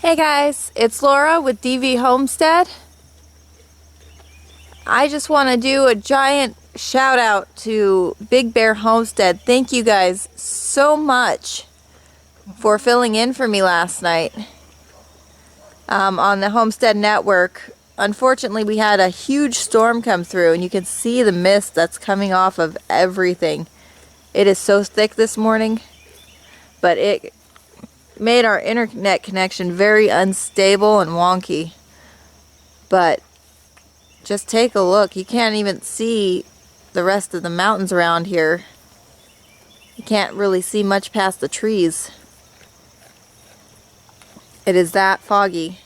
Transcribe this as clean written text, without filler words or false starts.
Hey guys, it's Laura with DV Homestead. I just want to do a giant shout out to Big Bear Homestead. Thank you guys so much for filling in for me last night on the Homestead Network. Unfortunately, we had a huge storm come through and you can see the mist that's coming off of everything. It is so thick this morning, but it made our internet connection very unstable and wonky. But just take a look. You can't even see the rest of the mountains around here. You can't really see much past the trees. It is that foggy.